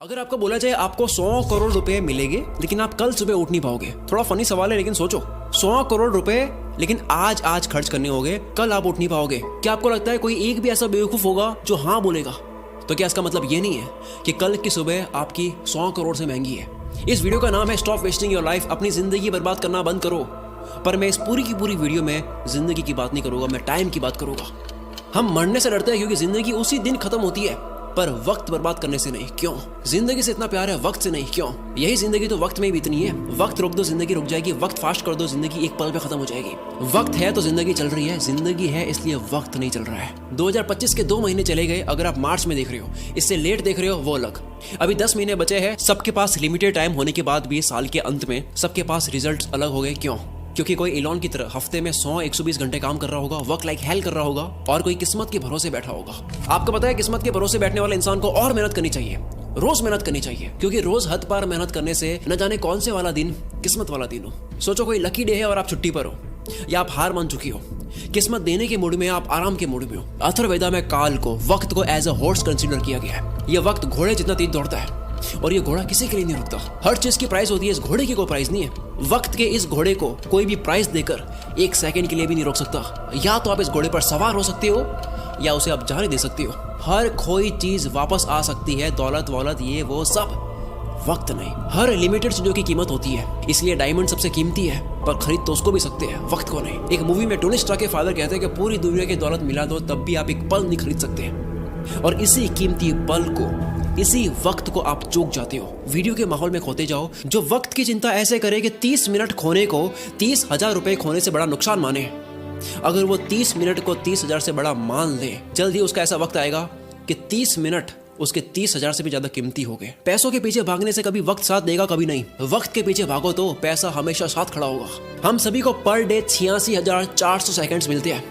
अगर आपको बोला जाए आपको 100 करोड़ रुपए मिलेंगे लेकिन आप कल सुबह उठ नहीं पाओगे, थोड़ा फनी सवाल है लेकिन सोचो, 100 करोड़ रुपए लेकिन आज खर्च करने होंगे, कल आप उठ नहीं पाओगे। क्या आपको लगता है कोई एक भी ऐसा बेवकूफ होगा जो हाँ बोलेगा? तो क्या इसका मतलब ये नहीं है कि कल की सुबह आपकी 100 करोड़ से महंगी है? इस वीडियो का नाम है स्टॉप वेस्टिंग योर लाइफ, अपनी जिंदगी बर्बाद करना बंद करो। पर मैं इस पूरी की पूरी वीडियो में जिंदगी की बात नहीं करूंगा, मैं टाइम की बात करूंगा। हम मरने से डरते हैं क्योंकि जिंदगी उसी दिन खत्म होती है, पर वक्त बर्बाद करने से नहीं। क्यों? जिंदगी से इतना प्यार है, वक्त से नहीं। क्यों? यही जिंदगी तो वक्त में ही बीतनी है। वक्त रोक दो जिंदगी रुक जाएगी, वक्त फास्ट कर दो जिंदगी एक पल पे खत्म हो जाएगी। वक्त है तो जिंदगी चल रही है, जिंदगी है इसलिए वक्त नहीं चल रहा है। 2025 के 2 महीने चले गए, अगर आप मार्च में देख रहे हो, इससे लेट देख रहे हो वो अलग। अभी 10 महीने बचे हैं। सबके पास लिमिटेड टाइम होने के बाद भी साल के अंत में सबके पास रिजल्ट अलग हो गए। क्यों? क्योंकि कोई इलॉन की तरह हफ्ते में 100-120 घंटे काम कर रहा होगा, वर्क लाइक हेल कर रहा होगा, और कोई किस्मत के भरोसे बैठा होगा। आपको पता है किस्मत के भरोसे बैठने वाले इंसान को और मेहनत करनी चाहिए, रोज मेहनत करनी चाहिए, क्योंकि रोज हद पार मेहनत करने से न जाने कौन से वाला दिन किस्मत वाला दिन हो। सोचो कोई लकी डे है और आप छुट्टी पर हो, या आप हार मान चुकी हो, किस्मत देने के मूड में, आप आराम के मूड में हो। अथर्ववेदा में काल को, वक्त को एज अ हॉर्स कंसीडर किया गया है। यह वक्त घोड़े जितना तेज दौड़ता है और ये घोड़ा किसी के लिए नहीं रुकता। हर चीज की प्राइस होती है, इस घोड़े की कोई प्राइस नहीं है। वक्त के इस घोड़े को कोई भी प्राइस देकर 1 सेकंड के लिए भी नहीं रोक सकता। या तो आप इस घोड़े पर सवार हो सकते हो या उसे आप जाने दे सकते हो। हर कोई चीज वापस आ सकती है, दौलत वौलत ये वो सब, वक्त नहीं। हर लिमिटेड चीजों की कीमत होती है, इसलिए डायमंड सबसे कीमती है, पर खरीद तो उसको भी सकते हैं, वक्त को नहीं। एक मूवी में टोनी स्टार्क के फादर कहते हैं कि पूरी दुनिया की दौलत मिला दो तब भी आप एक पल नहीं खरीद सकते, और इसी कीमती पल को, इसी वक्त को आप चूक जाते हो। वीडियो के माहौल में खोते जाओ। जो वक्त की चिंता ऐसे करे कि 30 मिनट खोने को 30,000 रुपए खोने से बड़ा नुकसान माने, अगर वो 30 मिनट को 30,000 से बड़ा मान ले, जल्द ही उसका ऐसा वक्त आएगा कि 30 मिनट उसके 30,000 से भी ज्यादा कीमती हो गए। पैसों के पीछे भागने से कभी वक्त साथ देगा, कभी नहीं। वक्त के पीछे भागो तो पैसा हमेशा साथ खड़ा होगा। हम सभी को पर डे 86,400 सेकंड्स मिलते हैं।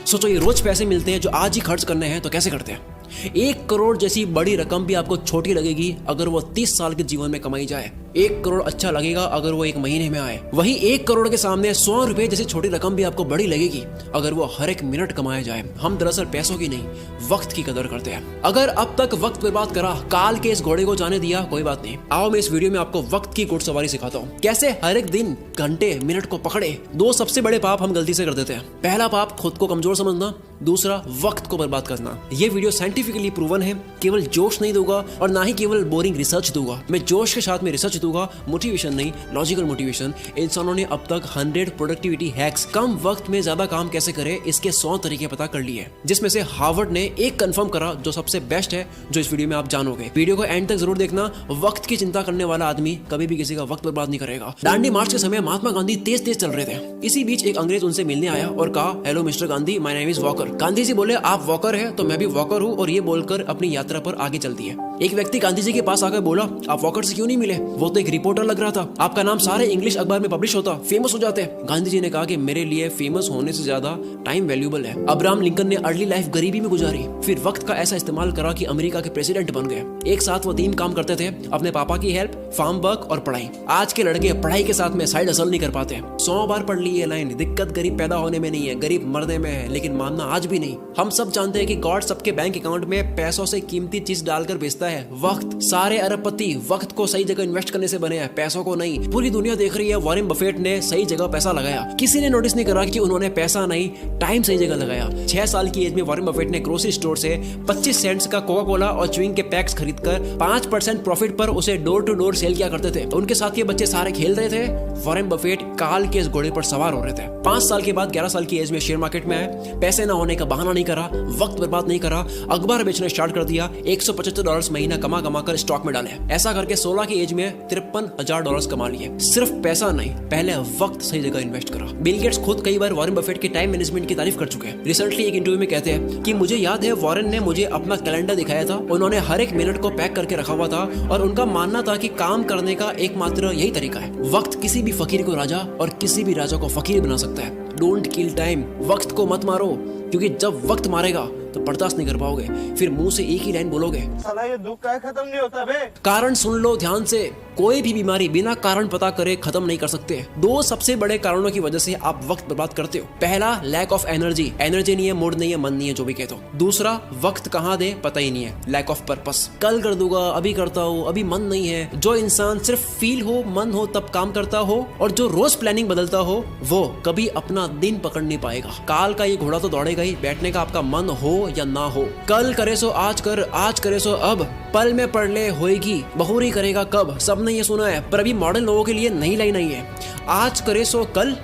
सोचो ये रोज पैसे मिलते हैं जो आज ही खर्च करने हैं, तो कैसे करते हैं? 1 करोड़ जैसी बड़ी रकम भी आपको छोटी लगेगी अगर वो 30 साल के जीवन में कमाई जाए। 1 करोड़ अच्छा लगेगा अगर वो 1 महीने में आए। वही 1 करोड़ के सामने 100 रुपए जैसी छोटी रकम भी आपको बड़ी लगेगी अगर वो हर 1 मिनट कमाया जाए। हम दरअसल पैसों की नहीं, वक्त की कदर करते हैं। अगर अब तक वक्त बर्बाद करा, काल के इस घोड़े को जाने दिया, कोई बात नहीं। आओ मैं इस वीडियो में आपको वक्त की घुड़सवारी सिखाता हूँ, कैसे हर एक दिन, घंटे, मिनट को पकड़े। 2 सबसे बड़े पाप हम गलती से कर देते हैं। पहला पाप खुद को कमजोर समझना, दूसरा वक्त को बर्बाद करना। ये वीडियो साइंटिफिकली प्रूवन है, केवल जोश नहीं दूंगा और ना ही केवल बोरिंग रिसर्च दूंगा। मैं जोश के साथ में रिसर्च दूंगा, मोटिवेशन नहीं, लॉजिकल मोटिवेशन। इंसानों ने अब तक 100 प्रोडक्टिविटी हैक्स, कम वक्त में ज्यादा काम कैसे करें, इसके 100 तरीके पता कर लिए, जिसमें से हार्वर्ड ने एक कंफर्म करा जो सबसे बेस्ट है, जो इस वीडियो में आप जानोगे। वीडियो को एंड तक जरूर देखना। वक्त की चिंता करने वाला आदमी कभी भी किसी का वक्त बर्बाद नहीं करेगा। दांडी मार्च के समय महात्मा गांधी तेज तेज चल रहे थे। इसी बीच एक अंग्रेज उनसे मिलने आया और कहा, hello mister Gandhi, my name is Walker. Gandhi ji बोले, आप वॉकर है तो मैं भी वॉकर हूँ, और ये बोलकर अपनी यात्रा पर आगे चल दिए। एक व्यक्ति गांधी जी के पास आकर बोला, आप वॉकर से क्यों नहीं मिले? वो तो एक रिपोर्टर लग रहा था, आपका नाम सारे इंग्लिश अखबार में पब्लिश होता, फेमस हो जाते। गांधी जी ने कहा कि मेरे लिए फेमस होने से ज्यादा टाइम वैल्यूएबल है। अब्राहम लिंकन ने अर्ली लाइफ गरीबी में गुजारी, फिर वक्त का ऐसा इस्तेमाल करा कि अमेरिका के प्रेसिडेंट बन गए। एक साथ वो 3 काम करते थे, अपने पापा की हेल्प, फार्म वर्क और पढ़ाई। आज के लड़के पढ़ाई के साथ में साइड हसल नहीं कर पाते। 100 बार पढ़ ली ये लाइन, दिक्कत गरीब पैदा होने में नहीं है, गरीब मरने में है, लेकिन मानना आज भी नहीं। हम सब जानते हैं कि गॉड सबके बैंक अकाउंट में पैसों से कीमती चीज डालकर भेजता है, वक्त। सारे अरबपति वक्त को सही जगह इन्वेस्ट करने से बने हैं, पैसों को नहीं। पूरी दुनिया देख रही है वॉरेन बफेट ने सही जगह पैसा लगाया। किसी ने नोटिस नहीं करा कि उन्होंने पैसा नहीं, टाइम सही जगह लगाया। 6 साल की एज में वॉरेन बफेट ने ग्रोसरी स्टोर से 25 सेंट्स का कोका कोला और च्युइंग के पैक्स खरीदकर 5% प्रॉफिट पर उसे डोर टू डोर सेल किया करते थे। उनके साथ ये बच्चे सारे खेल रहे थे, वॉरेन बफेट काल के इस घोड़े पर सवार हो रहे थे। 5 साल के बाद 11 साल की एज में शेयर मार्केट में आए। पैसे ना होने का बहाना नहीं करा, वक्त बर्बाद नहीं करा, अखबार बेचना स्टार्ट कर दिया। $175 महीना कमा कर स्टॉक में डाले। ऐसा करके 16 की एज में $53,000 कमा लिए। सिर्फ पैसा नहीं, पहले वक्त सही जगह इन्वेस्ट करा। बिल गेट्स खुद कई बार वॉरेन बफेट के टाइम मैनेजमेंट की तारीफ कर चुके हैं। रिसेंटली एक इंटरव्यू में कहते हैं कि मुझे याद है वॉरेन ने मुझे अपना कैलेंडर दिखाया था, उन्होंने हर 1 मिनट को पैक करके रखा हुआ था, और उनका मानना था कि काम करने का एकमात्र यही तरीका है। वक्त किसी भी फकीर को राजा और किसी भी राजा को फकीर बना सकता है। डोंट किल टाइम, वक्त को मत मारो, क्योंकि जब वक्त मारेगा तो बर्दाश्त नहीं कर पाओगे, फिर मुंह से एक ही लाइन बोलोगे, साला ये दुख का खत्म नहीं होता बे। कारण सुन लो ध्यान से, कोई भी बीमारी बिना कारण पता करे खत्म नहीं कर सकते। दो सबसे बड़े कारणों की वजह से आप वक्त बर्बाद करते हो। पहला, लैक ऑफ एनर्जी नहीं है, मूड नहीं है, मन नहीं है, जो भी कहते हो। दूसरा, वक्त कहाँ दे पता ही नहीं है, लैक ऑफ पर्पस। कल कर दूंगा, अभी करता हूँ, अभी मन नहीं है। जो इंसान सिर्फ फील हो, मन हो तब काम करता हो और जो रोज प्लानिंग बदलता हो, वो कभी अपना दिन पकड़ नहीं पाएगा। काल का ये घोड़ा तो दौड़ेगा ही, बैठने का आपका मन हो या ना हो। कल करे सो आज कर, आज करे सो अब, पल में पढ़ ले होएगी, बहुरी करेगा कब। सबने ये सुना है, पर अभी मॉडर्न लोगों के लिए नई लाइन आई है, आज करे सो कल,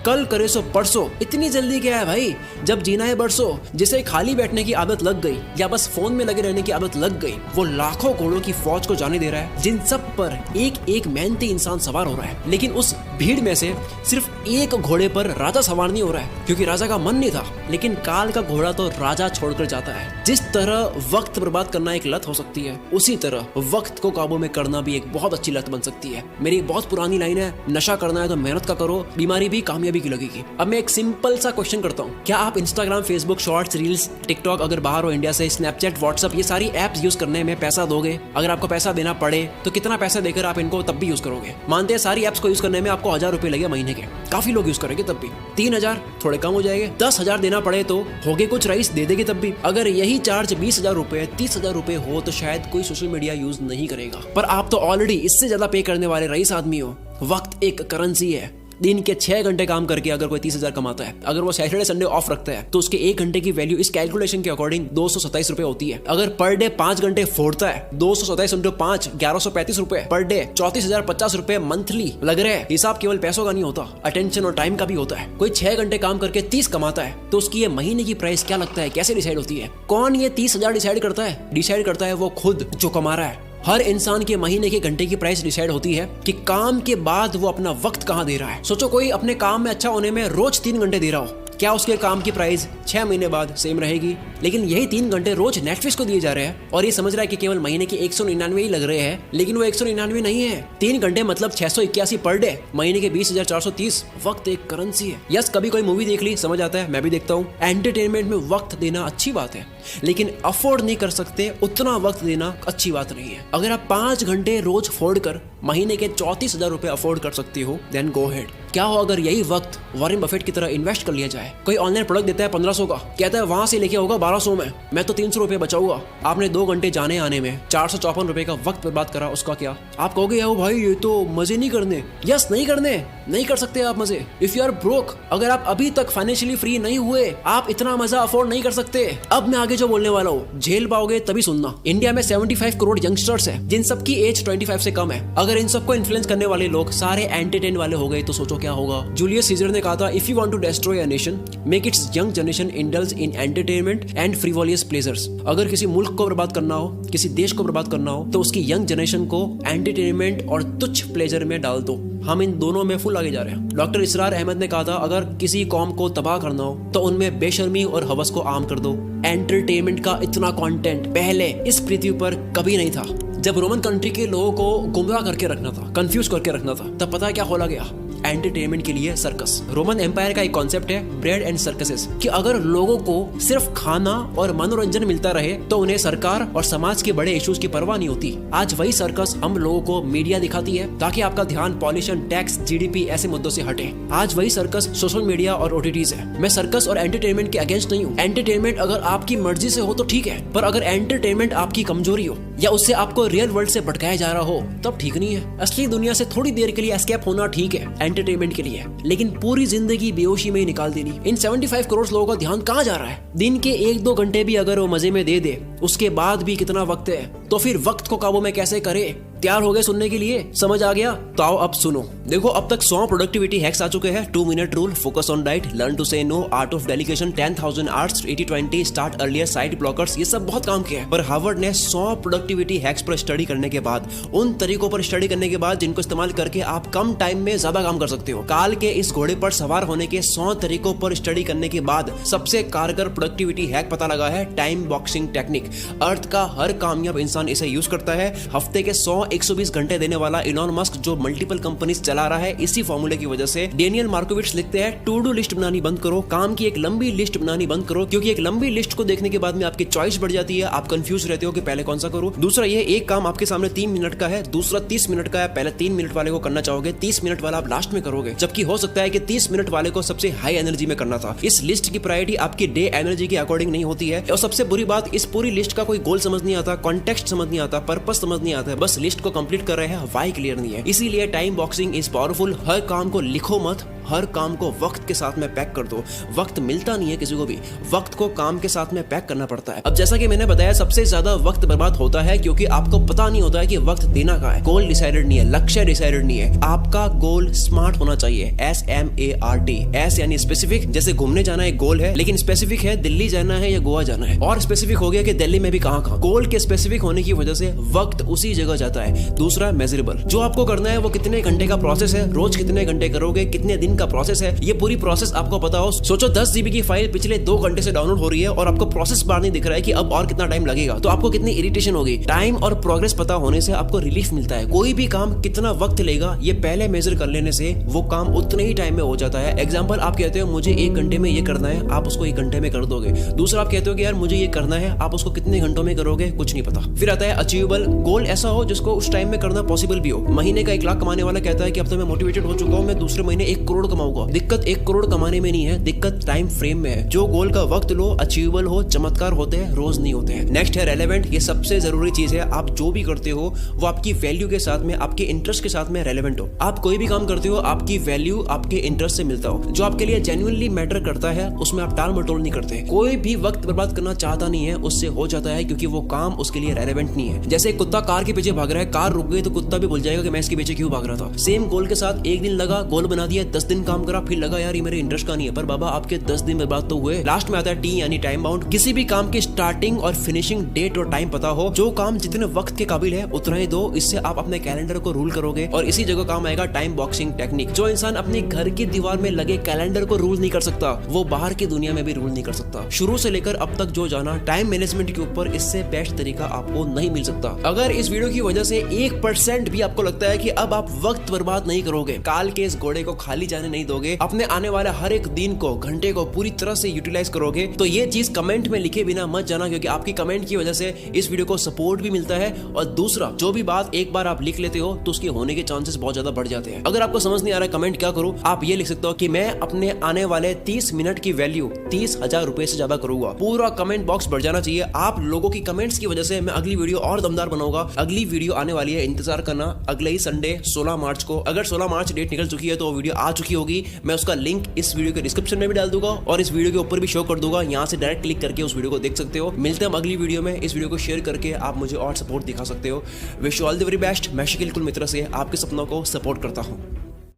कल करे सो परसों। इतनी जल्दी क्या है भाई, जब जीना है बरसों। जिसे खाली बैठने की आदत लग गई या बस फोन में लगे रहने की आदत लग गई, वो लाखों घोड़ों की फौज को जाने दे रहा है, जिन सब पर एक एक मेहनती इंसान सवार हो रहा है। लेकिन उस भीड़ में से सिर्फ एक घोड़े पर राजा सवार नहीं हो रहा है, क्योंकि राजा का मन नहीं था। लेकिन काल का घोड़ा तो राजा छोड़कर जाता है। जिस तरह वक्त बर्बाद करना एक लत हो सकती है, उसी तरह वक्त को काबू में करना भी एक बहुत अच्छी लत बन सकती है। मेरी एक बहुत पुरानी लाइन है, नशा करना है तो मेहनत का करो, बीमारी भी कामयाबी की लगेगी। अब मैं एक सिंपल सा क्वेश्चन करता हूँ, क्या आप Instagram, Facebook, shorts, reels, TikTok, अगर बाहर हो इंडिया से, स्नैपचैट, व्हाट्सएप, ये सारी एप्स यूज करने में पैसा दोगे? अगर आपको पैसा देना पड़े तो कितना पैसा देकर आप इनको तब भी यूज करोगे? मानते हैं सारी एप्स को यूज करने में आपको 1000 रुपए लगे महीने के, काफी लोग यूज करेंगे तब भी। 3000 थोड़े कम हो जाएंगे, 10,000 देना पड़े तो होगे कुछ रईस दे देंगे तब भी। अगर यही चार्ज 20,000 रुपए, 30,000 रुपए हो तो शायद कोई सोशल मीडिया यूज नहीं करेगा। पर आप तो ऑलरेडी इससे ज्यादा पे करने वाले रईस आदमी हो। वक्त एक करेंसी है। दिन के 6 घंटे काम करके अगर कोई 30,000 कमाता है, अगर वो सैटरडे संडे ऑफ रखता है, तो उसके 1 घंटे की वैल्यू इस कैलकुलेशन के अकॉर्डिंग 227 रुपए होती है। अगर पर डे 5 घंटे फोड़ता है, 227 इंटू 5, 1135 रुपए पर डे, 34,050 रुपए मंथली लग रहे हैं। हिसाब केवल पैसों का नहीं होता, अटेंशन और टाइम का भी होता है। कोई 6 घंटे काम करके 30 कमाता है, तो उसकी ये महीने की प्राइस क्या लगता है, कैसे डिसाइड होती है? कौन ये 30,000 डिसाइड करता है? डिसाइड करता है वो खुद जो कमा रहा है। हर इंसान के महीने के घंटे की प्राइस डिसाइड होती है कि काम के बाद वो अपना वक्त कहाँ दे रहा है। सोचो कोई अपने काम में अच्छा होने में रोज 3 घंटे दे रहा हो, क्या उसके काम की प्राइस 6 महीने बाद सेम रहेगी? लेकिन यही 3 घंटे रोज नेटफ्लिक्स को दिए जा रहे हैं और ये समझ रहा है कि केवल महीने के 199 ही लग रहे हैं, लेकिन वो 199 नहीं है। 3 घंटे मतलब 681 पर डे, महीने के 20,430। वक्त एक करेंसी है। यस, कभी कोई मूवी देख ली, समझ आता है, मैं भी देखता हूँ। एंटरटेनमेंट में वक्त देना अच्छी बात है, लेकिन अफोर्ड नहीं कर सकते उतना वक्त देना अच्छी बात नहीं है। अगर आप 5 घंटे रोज फोड़ कर महीने के 34,000 रुपए अफोर्ड कर सकती हो, देन गो हेड। क्या हो अगर यही वक्त वॉरेन बफेट की तरह इन्वेस्ट कर लिया जाए? कोई ऑनलाइन प्रोडक्ट देता है 1500 का, कहता है वहां से लेके होगा 1200 में, मैं तो 300 रुपए बचाऊंगा। आपने 2 घंटे जाने आने में 454 रुपए का वक्त बर्बाद करा, उसका क्या? आप कहोगे यार भाई ये तो मजे नहीं करने। यस, नहीं करने, नहीं कर सकते आप मजे। इफ यू आर ब्रोक, अगर आप अभी तक फाइनेंशियली फ्री नहीं हुए, आप इतना मजा अफोर्ड नहीं कर सकते। अब मैं आगे जो बोलने वाला हूँ झेल पाओगे तभी सुनना। इंडिया में 75 करोड़ यंगस्टर्स है, जिन सबकी एज 25 से कम है। अगर इन सबको इन्फ्लुएंस करने वाले लोग सारे एंटरटेन वाले हो गए तो सोचो क्या होगा। जूलियस सीजर ने कहा था, if you want to destroy a nation, make its young generation indulge in entertainment and frivolous pleasures. अगर किसी मुल्क को बर्बाद करना हो, किसी देश को बर्बाद करना हो, तो उसकी यंग जनरेशन को एंटरटेनमेंट और तुच्छ प्लेजर में डाल दो। हम इन दोनों में फुल आगे जा रहे हैं। डॉक्टर इसरार अहमद ने कहा था, अगर किसी कौम को तबाह करना हो तो उनमें बेशर्मी और हवस को आम कर दो। एंटरटेनमेंट का इतना कंटेंट पहले इस पृथ्वी पर कभी नहीं था। जब रोमन कंट्री के लोगों को गुमराह करके रखना था, कंफ्यूज करके रखना था, तब पता है क्या खोला गया? एंटरटेनमेंट के लिए सर्कस। रोमन एम्पायर का एक कॉन्सेप्ट है ब्रेड एंड सर्कसेस, कि अगर लोगों को सिर्फ खाना और मनोरंजन मिलता रहे तो उन्हें सरकार और समाज के बड़े इश्यूज की परवाह नहीं होती। आज वही सर्कस हम लोगों को मीडिया दिखाती है ताकि आपका ध्यान पॉल्यूशन, टैक्स, जीडीपी ऐसे मुद्दों से हटे। आज वही सर्कस सोशल मीडिया और ओटीटीज है। मैं सर्कस और एंटरटेनमेंट के अगेंस्ट नहीं हूँ। एंटरटेनमेंट अगर आपकी मर्जी से हो तो ठीक है, पर अगर एंटरटेनमेंट आपकी कमजोरी हो या उससे आपको रियल वर्ल्ड से भटकाया जा रहा हो तब ठीक नहीं है। असली दुनिया से थोड़ी देर के लिए एस्केप होना ठीक है एंटरटेनमेंट के लिए, लेकिन पूरी जिंदगी बेहोशी में ही निकाल देनी। इन 75 करोड़ लोगों का ध्यान कहाँ जा रहा है? दिन के 1-2 घंटे भी अगर वो मजे में दे दे, उसके बाद भी कितना वक्त है, तो फिर वक्त को काबू में कैसे करे? तैयार हो गए सुनने के लिए? समझ आ गया? तो आओ अब सुनो। देखो, अब तक 100 प्रोडक्टिविटी हैक्स आ चुके हैं। 2 minute rule, focus on diet, learn to say no, art of delegation, 10,000 arts, 80-20, start earlier, side blockers, ये सब बहुत काम किया है। पर हार्वर्ड ने 100 प्रोडक्टिविटी हैक्स पर स्टडी करने के बाद, उन तरीकों पर स्टडी करने के बाद जिनको इस्तेमाल करके आप कम टाइम में ज्यादा काम कर सकते हो, काल के इस घोड़े पर सवार होने के 100 तरीकों पर स्टडी करने के बाद सबसे कारगर प्रोडक्टिविटी हैक पता लगा है, टाइम बॉक्सिंग टेक्निक। अर्थ का हर कामयाब इंसान इसे यूज करता है। हफ्ते के 100-120 घंटे देने वाला इलॉन मस्क जो मल्टीपल कंपनीज चला रहा है, इसी फॉर्मूले की वजह से डेनियल मार्कोविट्ज लिखते हैं टू डू लिस्ट बनानी बंद करो, काम की एक लंबी लिस्ट बनानी बंद करो, क्योंकि एक लंबी लिस्ट को देखने के बाद में आपकी चॉइस बढ़ जाती है, आप कंफ्यूज रहते हो कि पहले कौन सा करूं। दूसरा ये एक काम आपके सामने 3 मिनट का है, दूसरा 30 मिनट का है, पहले 3 मिनट वाले को करना चाहोगे, 30 मिनट वाला आप लास्ट में करोगे, जबकि हो सकता है कि 30 मिनट वाले को सबसे हाई एनर्जी में करना था। इस लिस्ट की प्रायोरिटी आपकी डे एनर्जी के अकॉर्डिंग नहीं होती है। और सबसे बुरी बात, इस पूरी लिस्ट का कोई गोल समझ नहीं आता, कॉन्टेक्स्ट समझ नहीं आता, पर्पस समझ नहीं आता है, बस लिस्ट को कंप्लीट कर रहे हैं, व्हाई क्लियर नहीं है। इसीलिए टाइम बॉक्सिंग इज पावरफुल। हर काम को लिखो मत, हर काम को वक्त के साथ में पैक कर दो। वक्त मिलता नहीं है किसी को भी, वक्त को काम के साथ में पैक करना पड़ता है। अब जैसा कि मैंने बताया, सबसे ज्यादा वक्त बर्बाद होता है क्योंकि आपको पता नहीं होता है कि वक्त देना कहाँ है। गोल डिसाइडेड नहीं है, लक्ष्य डिसाइडेड नहीं है। आपका गोल स्मार्ट होना चाहिए, SMART। एस यानी स्पेसिफिक, जैसे घूमने जाना एक गोल है, लेकिन स्पेसिफिक है दिल्ली जाना है या गोवा जाना है, और स्पेसिफिक हो गया कि दिल्ली में भी कहाँ। गोल के स्पेसिफिक होने की वजह से वक्त उसी जगह जाता है। दूसरा मेजरेबल, जो आपको करना है वो कितने घंटे का प्रोसेस है, रोज कितने घंटे करोगे, कितने दिन का प्रोसेस है, ये पूरी प्रोसेस आपको पता हो। सोचो 10 GB की फाइल पिछले 2 घंटे से डाउनलोड हो रही है और आपको प्रोसेस बार नहीं दिख रहा है कि अब और कितना टाइम लगेगा, तो आपको कितनी इरिटेशन होगी। टाइम और प्रोग्रेस पता होने से आपको रिलीफ मिलता है। कोई भी काम कितना वक्त लेगा ये पहले मेजर कर लेने से वो काम उतने ही टाइम में हो जाता है। एग्जांपल, आप कहते हो मुझे 1 घंटे में ये करना है, आप उसको 1 घंटे में कर दोगे। दूसरा, आप कहते हो कि यार मुझे ये करना है, आप उसको कितने घंटों में करोगे, कुछ नहीं पता। फिर आता है अचीवेबल, गोल ऐसा हो जिसको उस टाइम में करना पॉसिबल भी हो। महीने का 1 लाख कमाने वाला कहता है कि अब तो मैं मोटिवेटेड हो चुका हूं, मैं दूसरे महीने 1 करोड़ कमाऊंगा। दिक्कत 1 करोड़ कमाने में नहीं है, दिक्कत टाइम फ्रेम में है। जो गोल का वक्त लो, अचीवेबल हो, चमत्कार होते हैं, रोज नहीं होते हैं। नेक्स्ट है रेलेवेंट। ये सबसे जरूरी चीज है। आप जो भी करते हो वो आपकी वैल्यू के साथ में, आपके इंटरेस्ट के साथ में रेलेवेंट हो। आप कोई भी काम करते हो, आपकी वैल्यू आपके इंटरेस्ट से मिलता हो। जो आपके लिए जेन्युइनली मैटर करता है उसमें आप टाल मटोल नहीं करते। कोई भी वक्त बर्बाद करना चाहता नहीं है, उससे हो जाता है, क्योंकि वो काम उसके लिए रेलेवेंट नहीं है। जैसे कुत्ता कार के पीछे भाग रहा है, कार रुक गई तो कुत्ता भी भूल जाएगा कि मैं इसके पीछे क्यों भाग रहा था। सेम गोल के साथ 1 दिन लगा, गोल बना दिया, 10 दिन काम करा, फिर लगा यार ये मेरे इंटरेस्ट का नहीं है, पर बाबा आपके 10 दिन बर्बाद तो हुए। लास्ट में आता है T यानी टाइम बाउंड। किसी भी काम की स्टार्टिंग और फिनिशिंग डेट और टाइम पता हो। जो काम जितने वक्त के काबिल है उतना ही दो, इससे आप अपने कैलेंडर को रूल करोगे। और इसी जगह काम आएगा टाइम बॉक्सिंग टेक्निक। जो इंसान अपने घर की दीवार में लगे कैलेंडर को रूल नहीं कर सकता, वो बाहर की दुनिया में भी रूल नहीं कर सकता। शुरू से लेकर अब तक जो जाना टाइम मैनेजमेंट के ऊपर, इससे बेस्ट तरीका आपको नहीं मिल सकता। अगर इस वीडियो की वजह से 1% भी आपको लगता है कि अब आप वक्त बर्बाद नहीं करोगे, काल के इस घोड़े को खाली जाने नहीं दोगे, अपने आने वाले हर एक दिन को, घंटे को पूरी तरह से यूटिलाइज करोगे, तो ये चीज कमेंट में लिखे बिना मत जाना, क्योंकि आपकी कमेंट की वजह से इस वीडियो को सपोर्ट भी मिलता है। और दूसरा, जो भी बात एक बार आप लिख लेते हो तो उसके होने के चांसेस बहुत ज्यादा बढ़ जाते हैं। अगर आपको समझ नहीं आ रहा है कमेंट क्या करूं, आप ये लिख सकते हो कि मैं अपने आने वाले 30 मिनट की वैल्यू 30,000 रुपए से ज्यादा करूंगा। पूरा कमेंट बॉक्स भर जाना चाहिए। आप लोगों की कमेंट्स की वजह से मैं अगली वीडियो और दमदार बनाऊंगा। अगली वीडियो आने वाली है, इंतजार करना, अगले ही संडे 16 मार्च को। अगर 16 मार्च डेट निकल चुकी है तो वीडियो आ चुकी होगी। मैं उसका लिंक इस वीडियो के डिस्क्रिप्शन में भी डाल दूंगा और इस वीडियो के ऊपर भी शो कर दूंगा। यहाँ से डायरेक्ट क्लिक करके उस वीडियो को देख सकते हो। मिलते हैं अगली वीडियो में। इस वीडियो को शेयर करके आप मुझे और सपोर्ट दिखा सकते हो। Wish you all the very best. मैं शकील कुल मित्र से आपके सपनों को सपोर्ट करता हूँ।